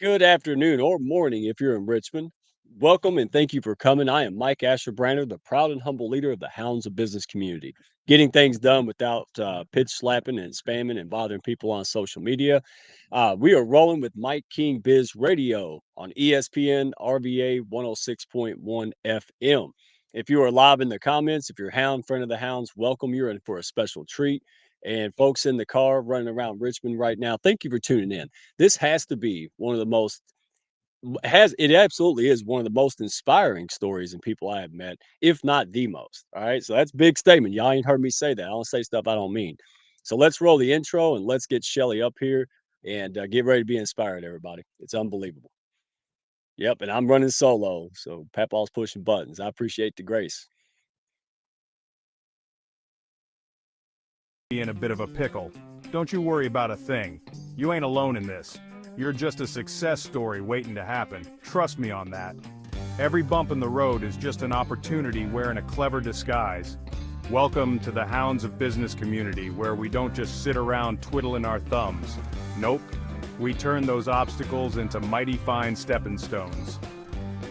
Good afternoon or morning if you're in Richmond. Welcome and thank you for coming. I am Mike Asher-Brander, the proud and humble leader of the Hounds of Business community, getting things done without pitch slapping and spamming and bothering people on social media. We are rolling with Mike King Biz Radio on ESPN RVA 106.1 FM. If you are live in the comments, if you're a Hound, friend of the Hounds, welcome. You're in for a special treat. And folks in the car running around Richmond right now, thank you for tuning in. This has to be one of the most has it absolutely is one of the most inspiring stories and people I have met, if not the most. All right. So that's a big statement. Y'all ain't heard me say that. I don't say stuff I don't mean. So let's roll the intro and let's get Shelley up here and get ready to be inspired, everybody. It's unbelievable. Yep. And I'm running solo. So Papaw's pushing buttons. I appreciate the grace. In a bit of a pickle. Don't you worry about a thing. You ain't alone in this. You're just a success story waiting to happen. Trust me on that. Every bump in the road is just an opportunity wearing a clever disguise. Welcome to the Hounds of Business community, where we don't just sit around twiddling our thumbs. Nope. We turn those obstacles into mighty fine stepping stones.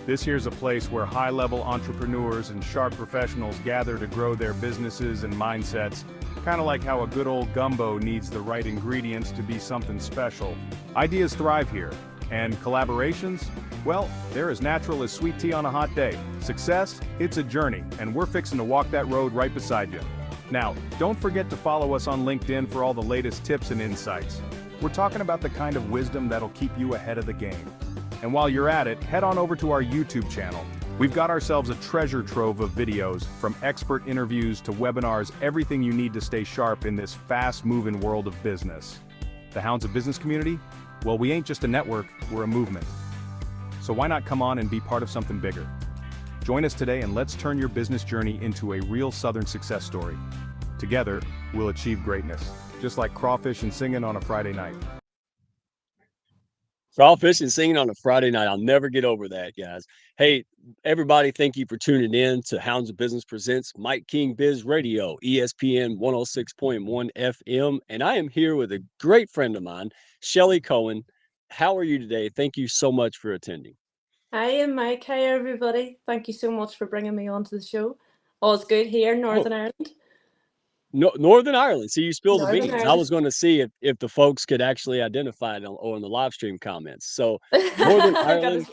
This here's a place where high-level entrepreneurs and sharp professionals gather to grow their businesses and mindsets, kind of like how a good old gumbo needs the right ingredients to be something special. Ideas thrive here, and collaborations, well, they're as natural as sweet tea on a hot day. Success, it's a journey, and we're fixing to walk that road right beside you. Now, don't forget to follow us on LinkedIn for all the latest tips and insights. We're talking about the kind of wisdom that'll keep you ahead of the game. And while you're at it, head on over to our YouTube channel. We've got ourselves a treasure trove of videos, from expert interviews to webinars, everything you need to stay sharp in this fast-moving world of business. The Hounds of Business community? Well, we ain't just a network, we're a movement. So why not come on and be part of something bigger? Join us today and let's turn your business journey into a real Southern success story. Together, we'll achieve greatness, just like crawfish and singing on a Friday night. Crawfish and singing on a Friday night. I'll never get over that, guys. Hey, everybody, thank you for tuning in to Hounds of Business Presents Mike King Biz Radio, ESPN 106.1 FM. And I am here with a great friend of mine, Shelley Cowan. How are you today? Thank you so much for attending. Hi, I'm Mike. Hi, everybody. Thank you so much for bringing me onto the show. All's good here in Northern Ireland. No, Northern Ireland. See, you spilled the Northern beans. I Ireland. was going to see if the folks could actually identify it on the live stream comments. So Northern Ireland.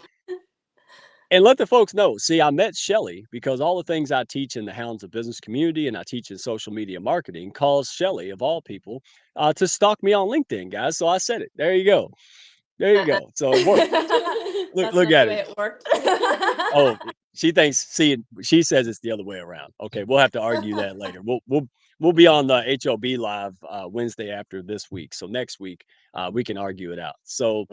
And let the folks know. See, I met Shelley because all the things I teach in the Hounds of Business community and I teach in social media marketing calls Shelley, of all people, to stalk me on LinkedIn, guys. So I said it. There you go. There you go. So it worked. Look at it. It worked. Oh, she thinks. See, she says it's the other way around. Okay, we'll have to argue that later. We'll be on the HOB live Wednesday after this week. So next week we can argue it out. So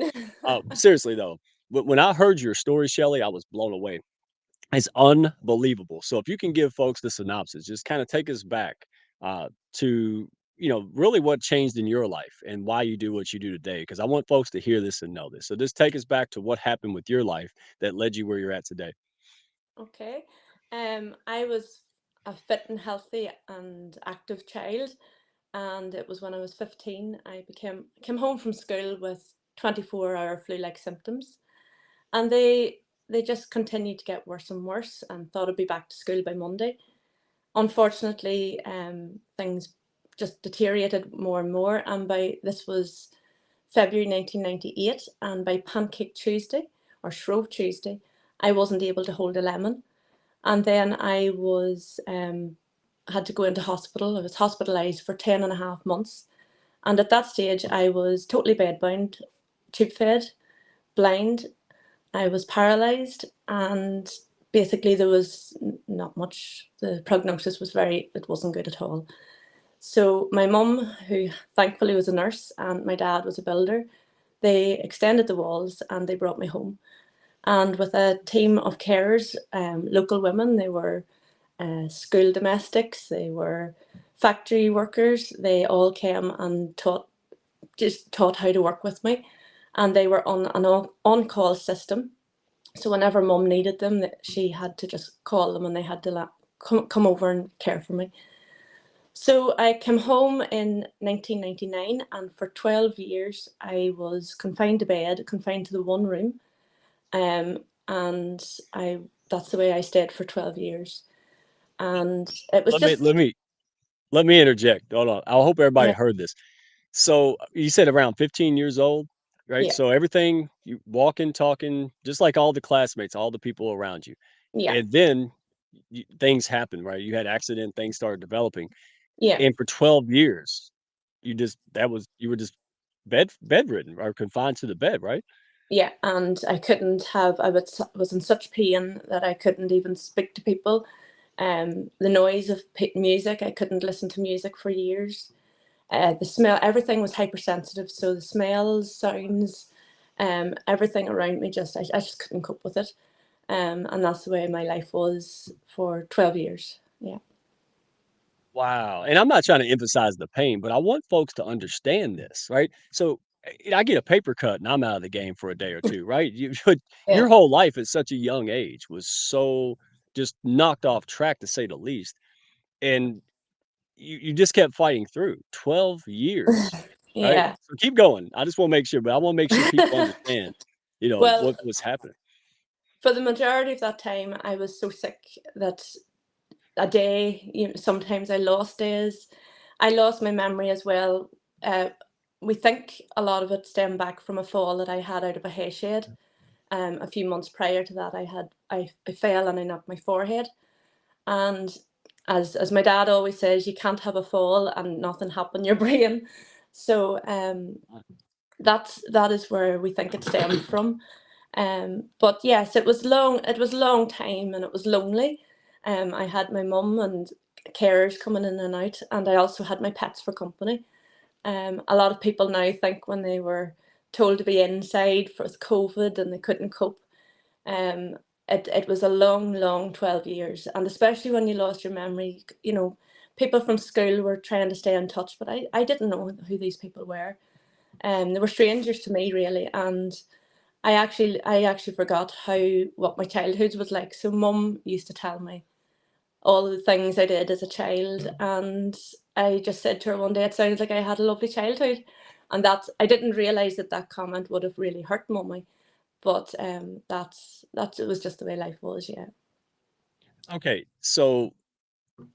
seriously though, when I heard your story, Shelley, I was blown away. It's unbelievable. So if you can give folks the synopsis, just kind of take us back to really what changed in your life and why you do what you do today. Because I want folks to hear this and know this. So just take us back to what happened with your life that led you where you're at today. Okay. I was a fit and healthy and active child, and it was when I was 15 I came home from school with 24-hour flu-like symptoms, and they just continued to get worse and worse, and thought I'd be back to school by Monday. Unfortunately, things just deteriorated more and more, and this was February 1998, and by Pancake Tuesday or Shrove Tuesday, I wasn't able to hold a lemon. And then I was had to go into hospital. I was hospitalized for 10.5 months. And at that stage, I was totally bedbound, tube fed, blind. I was paralyzed, and basically there was not much. The prognosis was it wasn't good at all. So my mum, who thankfully was a nurse, and my dad was a builder, they extended the walls and they brought me home. And with a team of carers, local women, they were school domestics, they were factory workers, they all came and taught how to work with me. And they were on an on-call system. So whenever mum needed them, she had to just call them and they had to come over and care for me. So I came home in 1999, and for 12 years I was confined to bed, confined to the one room. And I that's the way I stayed for 12 years. And it was Let me just, let me let me interject. Hold on. I hope everybody yeah, heard this. So you said around 15 years old, right? yeah, So everything you walking, talking, just like all the classmates, all the people around you. yeah, And then things happen, right? You had accident, things started developing. yeah, And for 12 years, you were just bedridden or confined to the bed, right? yeah. And I couldn't have, was in such pain that I couldn't even speak to people. The noise of music, I couldn't listen to music for years. The smell, everything was hypersensitive. So the smells, sounds, everything around me, I just couldn't cope with it. And that's the way my life was for 12 years. Yeah. Wow, and I'm not trying to emphasize the pain, but I want folks to understand this, right? So, I get a paper cut and I'm out of the game for a day or 2, right? Your Yeah. whole life at such a young age was so just knocked off track to say the least, and you just kept fighting through 12 years, right? Yeah. So keep going. I just wanna make sure, but I wanna make sure people understand, Well, what was happening. for the majority of that time, I was so sick that a day, sometimes I lost days. I lost my memory as well. Uh, we think a lot of it stemmed back from a fall that I had out of a hay shed. A few months prior to that, I fell and I knocked my forehead. And as my dad always says, you can't have a fall and nothing happen in your brain. So that is where we think it stemmed from. But yes, it was a long time and it was lonely. I had my mum and carers coming in and out, and I also had my pets for company. A lot of people now think when they were told to be inside for COVID and they couldn't cope. Um, it was a long, long 12 years. And especially when you lost your memory, people from school were trying to stay in touch, but I didn't know who these people were. They were strangers to me, really. And I actually forgot what my childhood was like. So mum used to tell me all the things I did as a child, and I just said to her one day, "It sounds like I had a lovely childhood," and I didn't realize that comment would have really hurt mummy, but that's it was just the way life was, yeah. Okay, so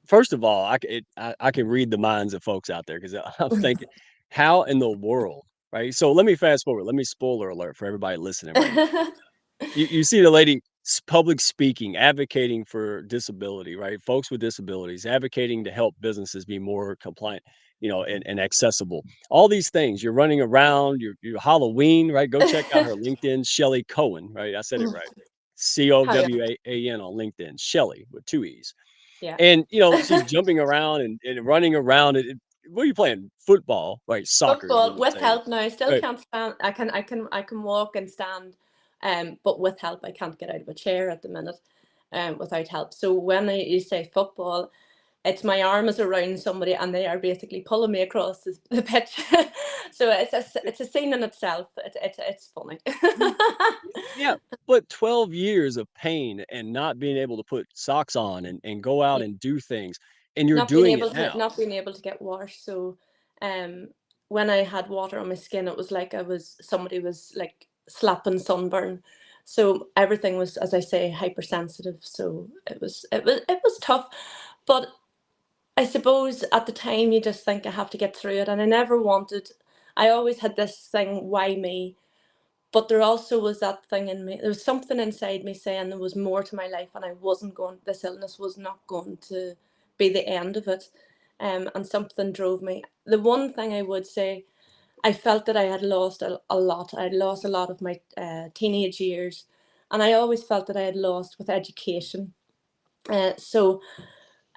first of all, I can read the minds of folks out there because I'm thinking, how in the world, right? So let me fast forward. Let me spoiler alert for everybody listening right now. You see the lady public speaking, advocating for disability, right? Folks with disabilities, advocating to help businesses be more compliant, and accessible. All these things. You're running around. You're Halloween, right? Go check out her LinkedIn, Shelley Cowan, right? I said it right. How young? Cowan on LinkedIn, Shelley with two E's. Yeah. And, she's jumping around and running around. What are you playing? Football, right? Soccer is what Football I'm with saying. help now. I still Right. can't stand. I can walk and stand, but with help, I can't get out of a chair at the minute, without help. So when you say football, it's my arm is around somebody and they are basically pulling me across the pitch. So it's a scene in itself. It's funny. Yeah, but 12 years of pain and not being able to put socks on and go out Yeah, and do things, and you're doing it now. not being able to get washed. So um when I had water on my skin, it was like somebody was like slapping sunburn. So everything was, as I say, hypersensitive. So it was tough. But I suppose at the time you just think I have to get through it, and I always had this thing, why me? But there also was that thing in me. There was something inside me saying there was more to my life, and this illness was not going to be the end of it. And something drove me. The one thing I would say, I felt that I had lost a lot. I had lost a lot of my teenage years, and I always felt that I had lost with education. So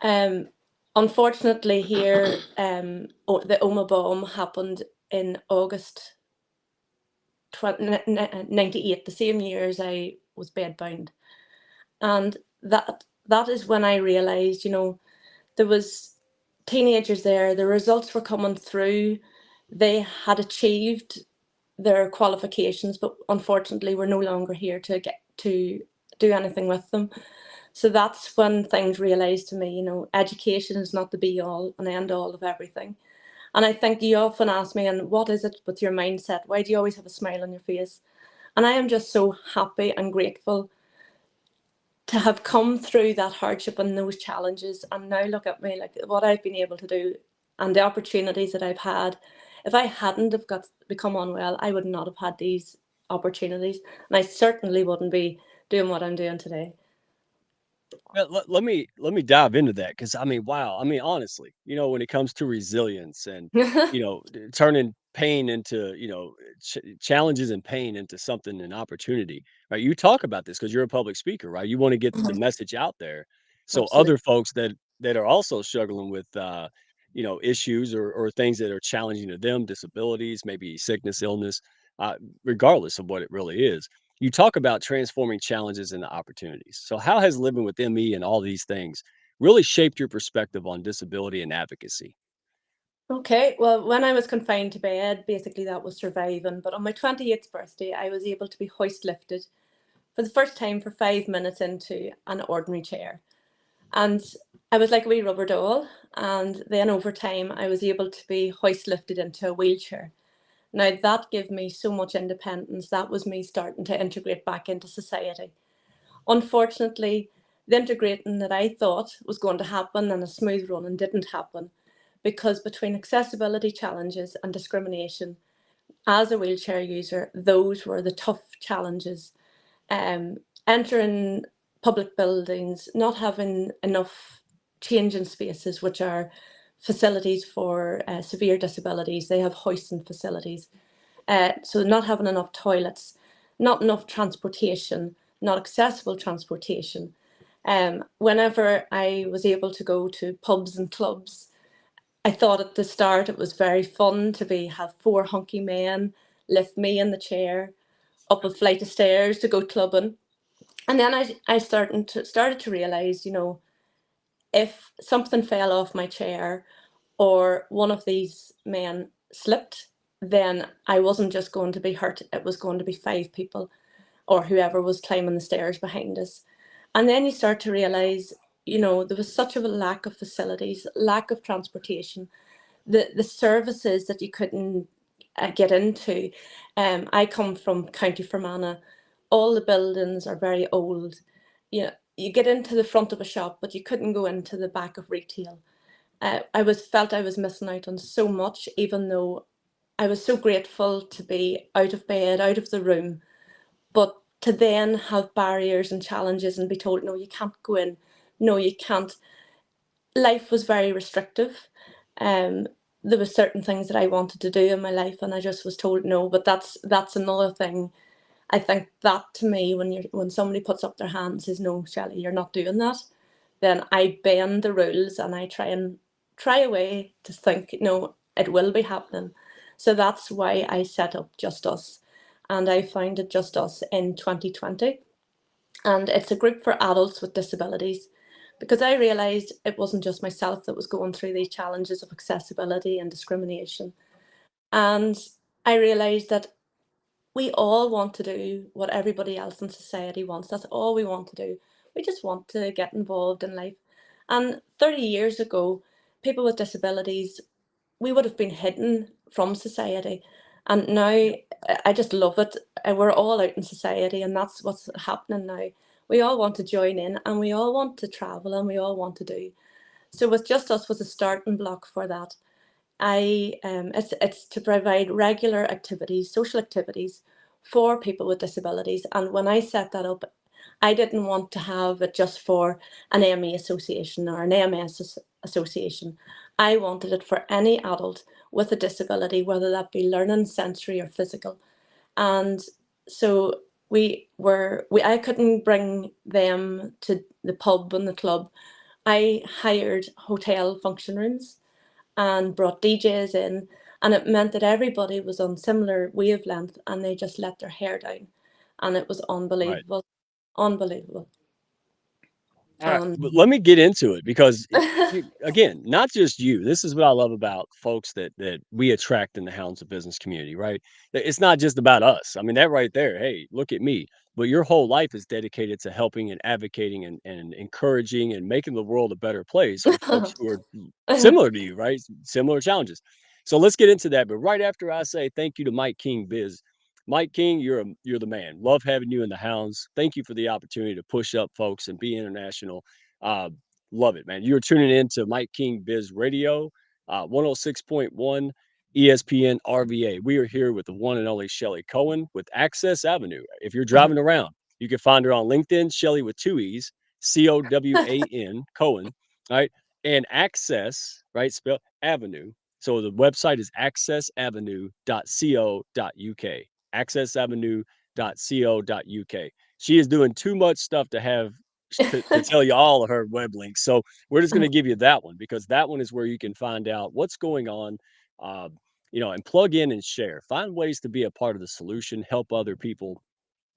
um, unfortunately, here, the Oma bomb happened in August 98, the same year as I was bedbound. And that is when I realised, there was teenagers there, the results were coming through, they had achieved their qualifications, but unfortunately were no longer here to get to do anything with them. So that's when things realised to me, education is not the be all and end all of everything. And I think you often ask me, and what is it with your mindset? Why do you always have a smile on your face? And I am just so happy and grateful to have come through that hardship and those challenges, and now look at me, like what I've been able to do and the opportunities that I've had. If I hadn't have become unwell, I would not have had these opportunities, and I certainly wouldn't be doing what I'm doing today. Well, let me dive into that because I mean, wow. I mean, honestly, when it comes to resilience and turning pain into challenges and pain into something an opportunity, right? You talk about this because you're a public speaker, right? You want to get the message out there so Absolutely. other folks that are also struggling with issues or things that are challenging to them, disabilities, maybe sickness, illness, regardless of what it really is. You talk about transforming challenges into opportunities. So, how has living with ME and all these things really shaped your perspective on disability and advocacy? Okay, well, when I was confined to bed, basically that was surviving. But on my 28th birthday, I was able to be hoist lifted for the first time for 5 minutes into an ordinary chair. And I was like a wee rubber doll. And then over time, I was able to be hoist lifted into a wheelchair. Now, that gave me so much independence. That was me starting to integrate back into society. Unfortunately, the integrating that I thought was going to happen and a smooth running didn't happen, because between accessibility challenges and discrimination, as a wheelchair user, those were the tough challenges. Um, Entering public buildings, not having enough changing spaces, which are facilities for severe disabilities. They have hoisting facilities. So not having enough toilets, not enough transportation, not accessible transportation. Whenever I was able to go to pubs and clubs, I thought at the start it was very fun to have four hunky men lift me in the chair up a flight of stairs to go clubbing. And then I started to realize, if something fell off my chair or one of these men slipped, then I wasn't just going to be hurt, it was going to be five people or whoever was climbing the stairs behind us. And then you start to realize, there was such a lack of facilities, lack of transportation, the services that you couldn't get into. I come from County Fermanagh. All the buildings are very old. You get into the front of a shop, but you couldn't go into the back of retail. Felt I was missing out on so much, even though I was so grateful to be out of bed, out of the room, but to then have barriers and challenges and be told, no, you can't go in, no, you can't. Life was very restrictive. Um, there were certain things that I wanted to do in my life, and I just was told no. But that's another thing. I think that to me, when somebody puts up their hand and says, no, Shelley, you're not doing that, then I bend the rules and I try a way to think, no, it will be happening. So that's why I set up Just Us, and I founded Just Us in 2020. And it's a group for adults with disabilities, because I realised it wasn't just myself that was going through these challenges of accessibility and discrimination. And I realised that we all want to do what everybody else in society wants. That's all we want to do. We just want to get involved in life. And 30 years ago, people with disabilities, we would have been hidden from society. And now I just love it. We're all out in society, and that's what's happening now. We all want to join in, and we all want to travel, and we all want to do. So with Just Us was a starting block for that. It's to provide regular activities, social activities for people with disabilities. And when I set that up, I didn't want to have it just for an ME association or an MS association. I wanted it for any adult with a disability, whether that be learning, sensory, or physical. And so I couldn't bring them to the pub and the club. I hired hotel function rooms and brought DJs in, and it meant that everybody was on similar wavelength and they just let their hair down, and it was Right. unbelievable, unbelievable. All right, And but let me get into it because again, not just you. This is what I love about folks that we attract in the Hounds of Business community, right? It's not just about us. I mean, that right there. Hey, look at me. But your whole life is dedicated to helping and advocating and encouraging and making the world a better place for folks who are similar to you, right? Similar challenges. So let's get into that. But right after I say thank you to Mike King Biz, Mike King, you're the man. Love having you in the Hounds. Thank you for the opportunity to push up folks and be international. Uh, Love it, man. You're tuning in to Mike King Biz Radio, 106.1 ESPN RVA. We are here with the one and only Shelley Cowan with Access Avenue. If you're driving around, you can find her on LinkedIn, Shelley with two E's, Cowan, Cohen, right? And Access, right? Spell Avenue. So the website is accessavenue.co.uk. Accessavenue.co.uk. She is doing too much stuff to have to tell you all of her web links. So we're just going to give you that one because that one is where you can find out what's going on, uh, and plug in and share. Find ways to be a part of the solution, help other people.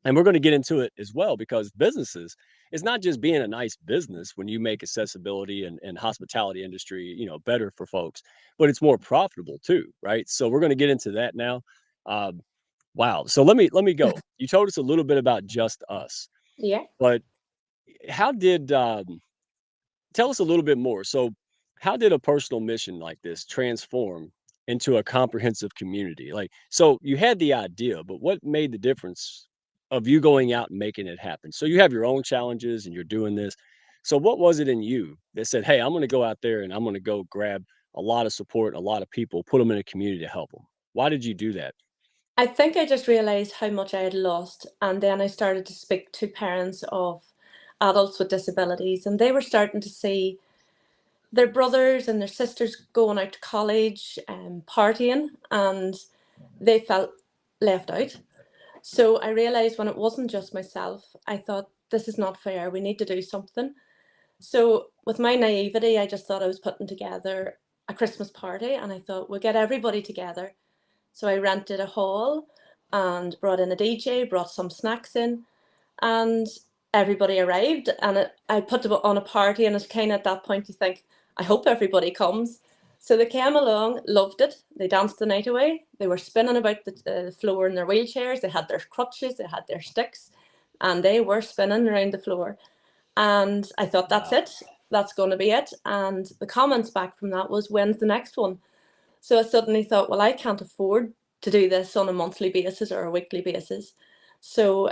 And we're going to get into it as well because businesses, it's not just being a nice business when you make accessibility and hospitality industry, better for folks, but it's more profitable too, right? So we're going to get into that now. Um, wow. So let me go. You told us a little bit about just us, yeah. but how did tell us a little bit more. So, how did a personal mission like this transform into a comprehensive community? Like, so you had the idea, but what made the difference of you going out and making it happen? So you have your own challenges and you're doing this. So what was it in you that said, "Hey, I'm going to go out there and I'm going to go grab a lot of support, a lot of people, put them in a community to help them"? Why did you do that? I think I just realized how much I had lost, and then I started to speak to parents of adults with disabilities, and they were starting to see their brothers and their sisters going out to college and partying, and they felt left out. So I realized when it wasn't just myself, I thought, this is not fair. We need to do something. So with my naivety, I just thought I was putting together a Christmas party, and I thought we'll get everybody together. So I rented a hall and brought in a DJ, brought some snacks in, and everybody arrived. And I put them on a party, and it's kind of at that point you think, I hope everybody comes. So they came along, loved it. They danced the night away. They were spinning about the floor in their wheelchairs. They had their crutches, they had their sticks, and they were spinning around the floor. And I thought, that's Wow. it. That's going to be it. And the comments back from that was, when's the next one? So I suddenly thought, well, I can't afford to do this on a monthly basis or a weekly basis. So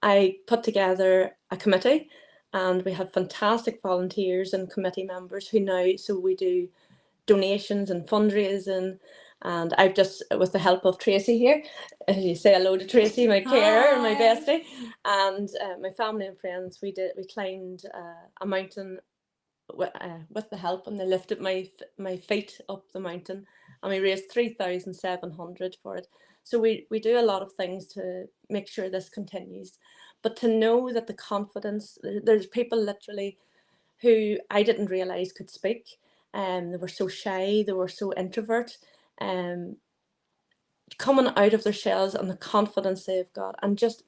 I put together a committee, and we had fantastic volunteers and committee members who now, so we do donations and fundraising. And I've just, with the help of Tracy here, you say hello to Tracy, my carer and my bestie, and my family and friends, we climbed a mountain with the help, and they lifted my feet up the mountain, and we raised 3,700 for it. So we do a lot of things to make sure this continues, but to know that the confidence, there's people literally who I didn't realize could speak, and they were so shy, they were so introvert, um, coming out of their shells, and the confidence they've got, and just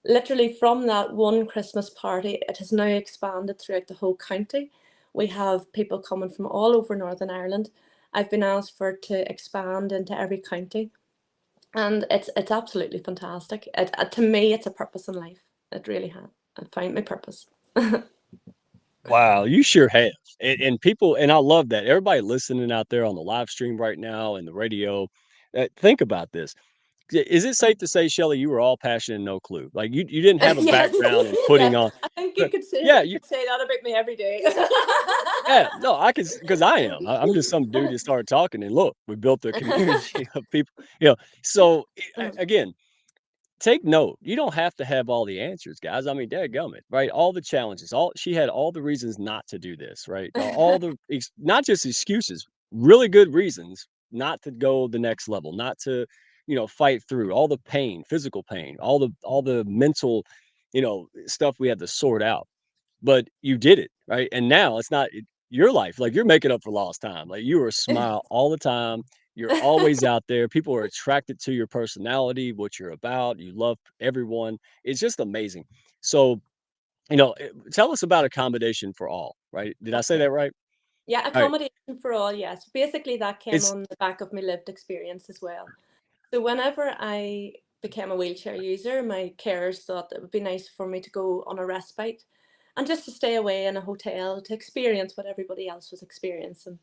literally from that one Christmas party, it has now expanded throughout the whole county. We have people coming from all over Northern Ireland. I've been asked for it to expand into every county, and it's absolutely fantastic. To me, it's a purpose in life. It really has. I found my purpose. Wow, you sure have. And people, and I love that. Everybody listening out there on the live stream right now and the radio, think about this. Is it safe to say, Shelley, you were all passion and no clue? Like you didn't have a Yes, background in putting yes. on, I think but you could say yeah, you that about me every day. yeah, no, I can because I am. I'm just some dude that started talking, and look, we built a community of people. So again, take note. You don't have to have all the answers, guys. I mean, dadgummit, right? All the challenges, all she had all the reasons not to do this, right? All the not just excuses, really good reasons not to go the next level, not to, fight through all the pain, physical pain, all the mental, stuff we had to sort out. But you did it, right? And now it's not your life. Like you're making up for lost time. Like you are a smile all the time. You're always out there. People are attracted to your personality, what you're about. You love everyone. It's just amazing. So Tell us about Accommodation for All, right? Did I say Okay. that right? Yeah, All right. accommodation for all, yes. Basically, that came It's on the back of my lived experience as well. So whenever I became a wheelchair user, my carers thought it would be nice for me to go on a respite and just to stay away in a hotel to experience what everybody else was experiencing.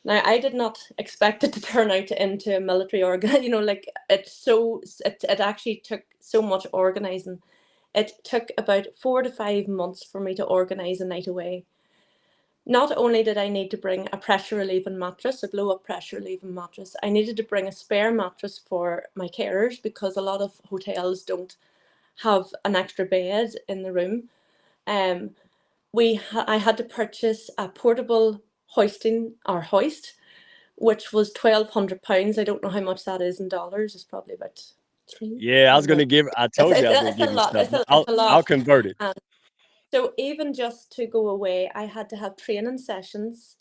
Now, I did not expect it to turn out into a military organ, like it actually took so much organizing. It took about 4 to 5 months for me to organize a night away. Not only did I need to bring a pressure relieving mattress, a blow up pressure relieving mattress, I needed to bring a spare mattress for my carers because a lot of hotels don't have an extra bed in the room. Um, I had to purchase a portable hoist, which was £1,200. I don't know how much that is in dollars. It's probably about three. Yeah, I don't know. I told you I was gonna It's a give you lot. stuff. It's a I'll lot. convert it. So even just to go away, I had to have training sessions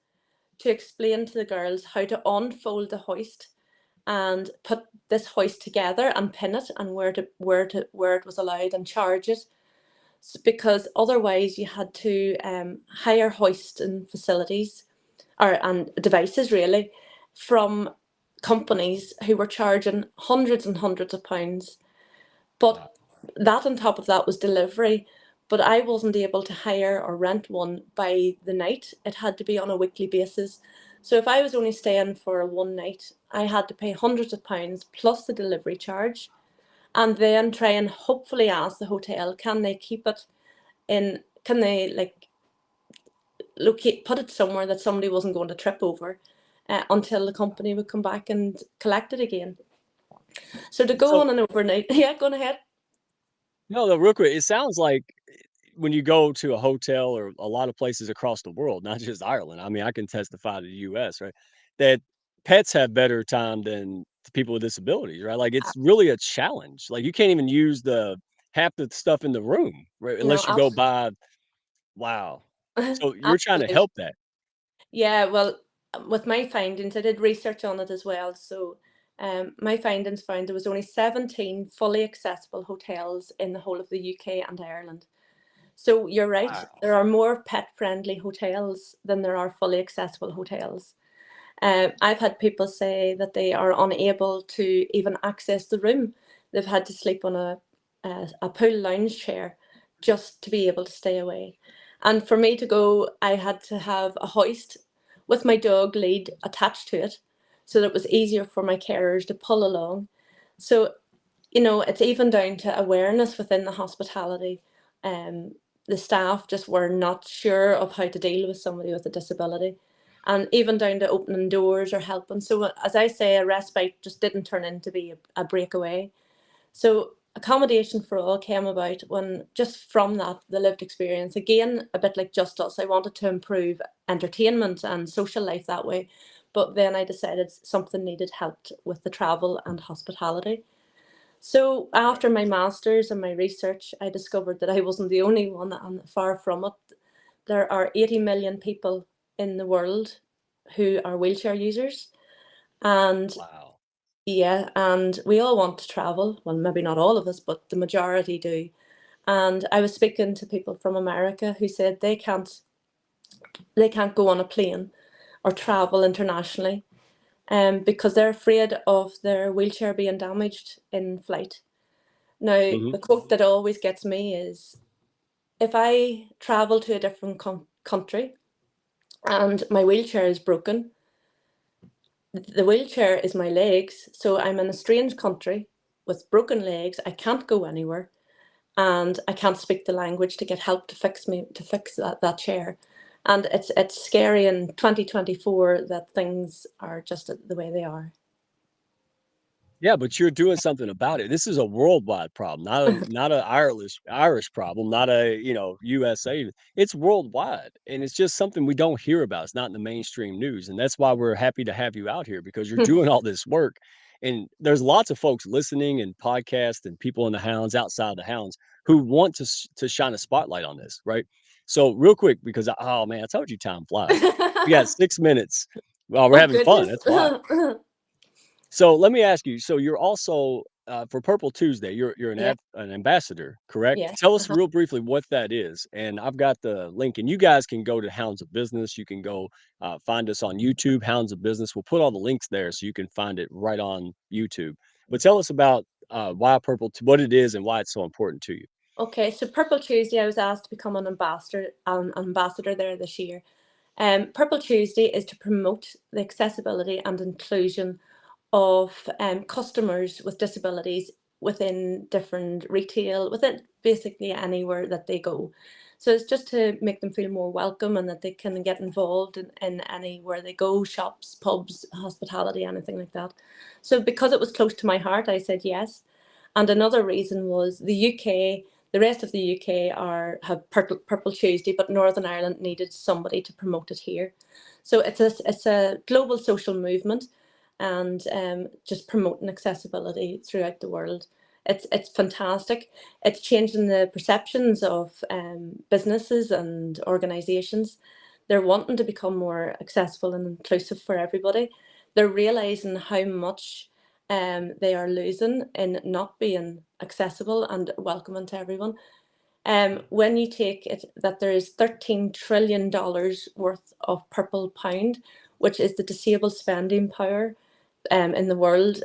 to explain to the girls how to unfold the hoist and put this hoist together and pin it and where it was allowed and charge it. Because otherwise you had to hire hoist and facilities or and devices really from companies who were charging hundreds and hundreds of pounds. But Wow. that on top of that was delivery. But I wasn't able to hire or rent one by the night. It had to be on a weekly basis. So if I was only staying for one night, I had to pay hundreds of pounds plus the delivery charge, and then try and hopefully ask the hotel, can they keep it in, can they like put it somewhere that somebody wasn't going to trip over until the company would come back and collect it again. So to go So on an overnight, yeah, going ahead. no, real quick, it sounds like when you go to a hotel or a lot of places across the world, not just Ireland. I mean, I can testify to the US, right? That pets have better time than the people with disabilities, right? Like it's really a challenge. Like you can't even use the half the stuff in the room, right? No, Unless you go by. Wow. So you're trying to absolutely. help that. Yeah, well, with my findings, I did research on it as well. So, my findings found there was only 17 fully accessible hotels in the whole of the UK and Ireland. So you're right, Wow. there are more pet-friendly hotels than there are fully accessible hotels. I've had people say that they are unable to even access the room. They've had to sleep on a pool lounge chair just to be able to stay away. And for me to go, I had to have a hoist with my dog lead attached to it so that it was easier for my carers to pull along. So, it's even down to awareness within the hospitality. Um, the staff just were not sure of how to deal with somebody with a disability, and even down to opening doors or helping. So, as I say, a respite just didn't turn into be a breakaway. So, accommodation for all came about when just from that, the lived experience, again, a bit like Just Us, I wanted to improve entertainment and social life that way. But then I decided something needed help with the travel and hospitality. So Right. after my master's and my research, I discovered that I wasn't the only one, and far from it. There are 80 million people in the world who are wheelchair users. And Wow. yeah, and we all want to travel. Well, maybe not all of us, but the majority do. And I was speaking to people from America who said they can't go on a plane or travel internationally because they're afraid of their wheelchair being damaged in flight. Now, Hmm. the quote that always gets me is, if I travel to a different country and my wheelchair is broken, the wheelchair is my legs. So I'm in a strange country with broken legs. I can't go anywhere and I can't speak the language to get help to fix that chair. And it's scary in 2024 that things are just the way they are. Yeah, but you're doing something about it. This is a worldwide problem, not a Irish problem, not a, USA. It's worldwide, and it's just something we don't hear about. It's not in the mainstream news, and that's why we're happy to have you out here because you're doing all this work. And there's lots of folks listening and podcasts and people in the Hounds, outside the Hounds, who want to shine a spotlight on this, right? So real quick, because oh man, I told you time flies. We got 6 minutes. Well, we're Oh having fun. goodness. That's why. So let me ask you. So you're also for Purple Tuesday. You're Yeah, an ambassador, correct? yes. Tell us real briefly what that is. And I've got the link. And you guys can go to Hounds of Business. You can go find us on YouTube, Hounds of Business. We'll put all the links there so you can find it right on YouTube. But tell us about why what it is and why it's so important to you. Okay, so Purple Tuesday, I was asked to become an ambassador there this year. Purple Tuesday is to promote the accessibility and inclusion of customers with disabilities within different retail, within basically anywhere that they go. So it's just to make them feel more welcome and that they can get involved in anywhere they go, shops, pubs, hospitality, anything like that. So because it was close to my heart, I said yes. And another reason was the UK, the rest of the UK have Purple Tuesday, but Northern Ireland needed somebody to promote it here. So it's a global social movement, and just promoting accessibility throughout the world. It's fantastic. It's changing the perceptions of businesses and organisations. They're wanting to become more accessible and inclusive for everybody. They're realising how much they are losing in not being accessible and welcoming to everyone. When you take it that there is $13 trillion worth of purple pound, which is the disabled spending power in the world,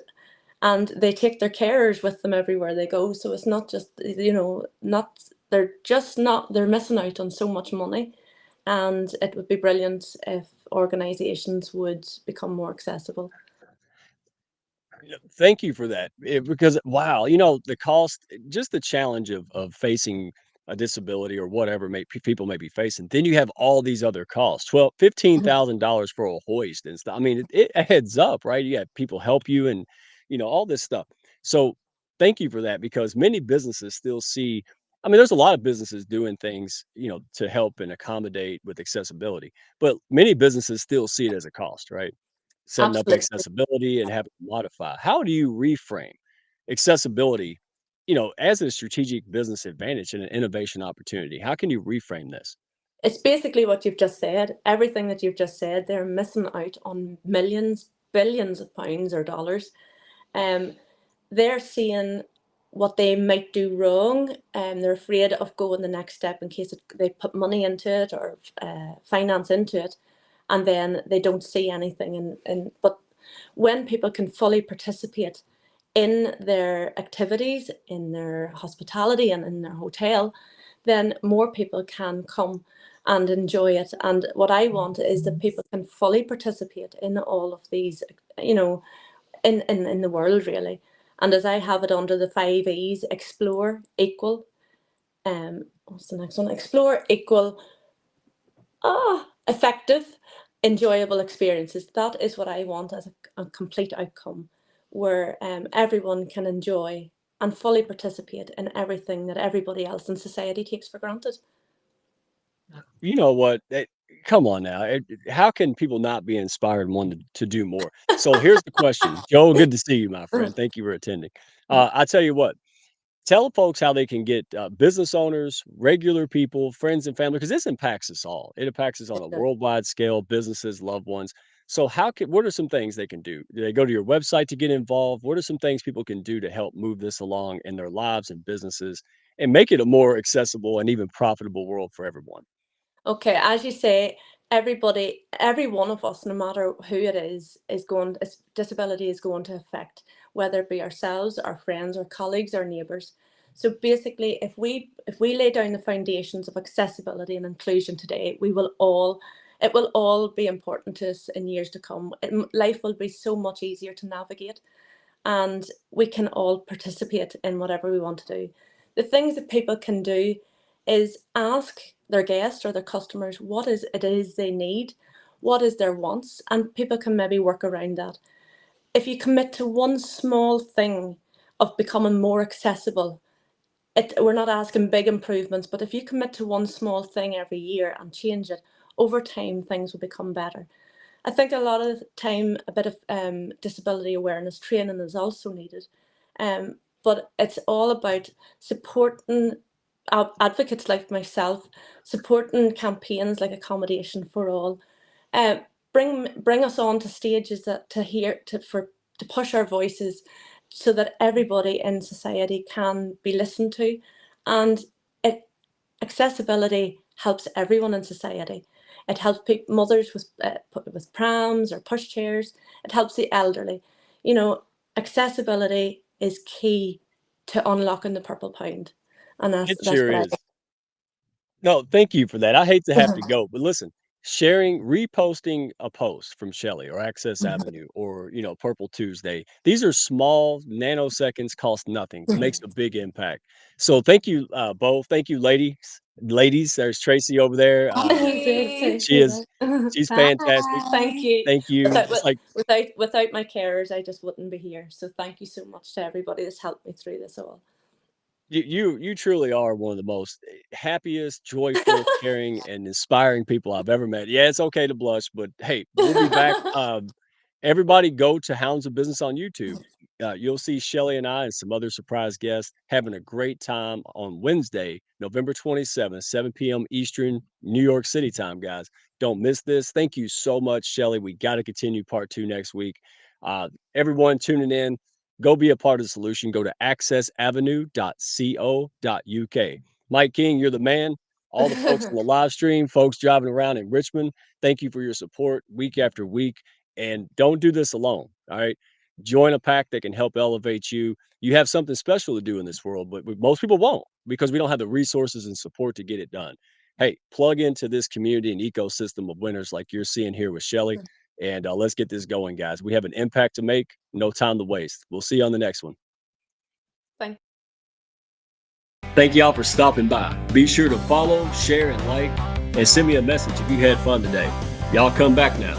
and they take their carers with them everywhere they go. So it's not just, not they're just not they're missing out on so much money, and it would be brilliant if organisations would become more accessible. Thank you for that. Because wow, the cost, just the challenge of facing a disability or whatever people may be facing. Then you have all these other costs. $15,000 for a hoist and stuff. I mean, it adds up, right? You have people help you and all this stuff. So thank you for that because many businesses still see. I mean, there's a lot of businesses doing things, to help and accommodate with accessibility, but many businesses still see it as a cost, right? Setting up Absolutely. accessibility and having to modify. How do you reframe accessibility, as a strategic business advantage and an innovation opportunity? How can you reframe this? It's basically what you've just said. Everything that you've just said, they're missing out on millions, billions of pounds or dollars. Um, they're seeing what they might do wrong, and they're afraid of going the next step in case they put money into it or finance into it, and then they don't see anything. But when people can fully participate in their activities, in their hospitality, and in their hotel, then more people can come and enjoy it. And what I want is that people can fully participate in all of these, you know, in the world really. And as I have it under the 5 E's: explore, equal, what's the next one? Explore, equal, effective, enjoyable experiences. That is what I want as a complete outcome, where everyone can enjoy and fully participate in everything that everybody else in society takes for granted. You know what? Come on now. How can people not be inspired and want to do more? So here's the question. Joe, good to see you, my friend. Thank you for attending. I tell you what, tell folks how they can get business owners, regular people, friends and family, because this impacts us all. It impacts us on a worldwide scale, businesses, loved ones. So what are some things they can do? Do they go to your website to get involved? What are some things people can do to help move this along in their lives and businesses and make it a more accessible and even profitable world for everyone? Okay, as you say, everybody, every one of us, no matter who it is going, disability is going to affect, whether it be ourselves, our friends, our colleagues, our neighbours. So basically, if we lay down the foundations of accessibility and inclusion today, it will all be important to us in years to come. Life will be so much easier to navigate, and we can all participate in whatever we want to do. The things that people can do is ask their guests or their customers what is it is they need, what is their wants, and people can maybe work around that. If you commit to one small thing of becoming more accessible, we're not asking big improvements, but if you commit to one small thing every year and change it, over time things will become better. I think a lot of the time a bit of disability awareness training is also needed, but it's all about supporting advocates like myself, supporting campaigns like Accommodation for All. Uh, bring us on to stages that to hear to for to push our voices so that everybody in society can be listened to. And accessibility helps everyone in society. It helps mothers with prams or pushchairs. It helps the elderly. You know, accessibility is key to unlocking the purple pound, and It that's sure what I is. No, thank you for that. I hate to have to go, but listen, reposting a post from Shelley or Access Avenue or, Purple Tuesday, these are small nanoseconds, cost nothing, makes a big impact. So thank you, both. Thank you, ladies. Ladies, there's Tracy over there. She is, she's fantastic. Thank you. Thank you. Just like Without my carers, I just wouldn't be here. So thank you so much to everybody that's helped me through this all. you truly are one of the most happiest, joyful, caring, and inspiring people I've ever met. Yeah, it's okay to blush, but hey, we'll be back. Everybody go to Hounds of Business on YouTube. You'll see Shelley and I and some other surprise guests having a great time on Wednesday, November 27th, 7 p.m. Eastern, New York City time, guys. Don't miss this. Thank you so much, Shelley. We got to continue part 2 next week. Everyone tuning in, go be a part of the solution. Go to accessavenue.co.uk. Mike King, you're the man. All the folks on the live stream, folks driving around in Richmond, thank you for your support week after week. And don't do this alone. All right. Join a pack that can help elevate you. You have something special to do in this world, but most people won't because we don't have the resources and support to get it done. Hey, plug into this community and ecosystem of winners like you're seeing here with Shelley. And let's get this going, guys. We have an impact to make. No time to waste. We'll see you on the next one. Thank y'all for stopping by. Be sure to follow, share, and like, and send me a message if you had fun today. Y'all come back now.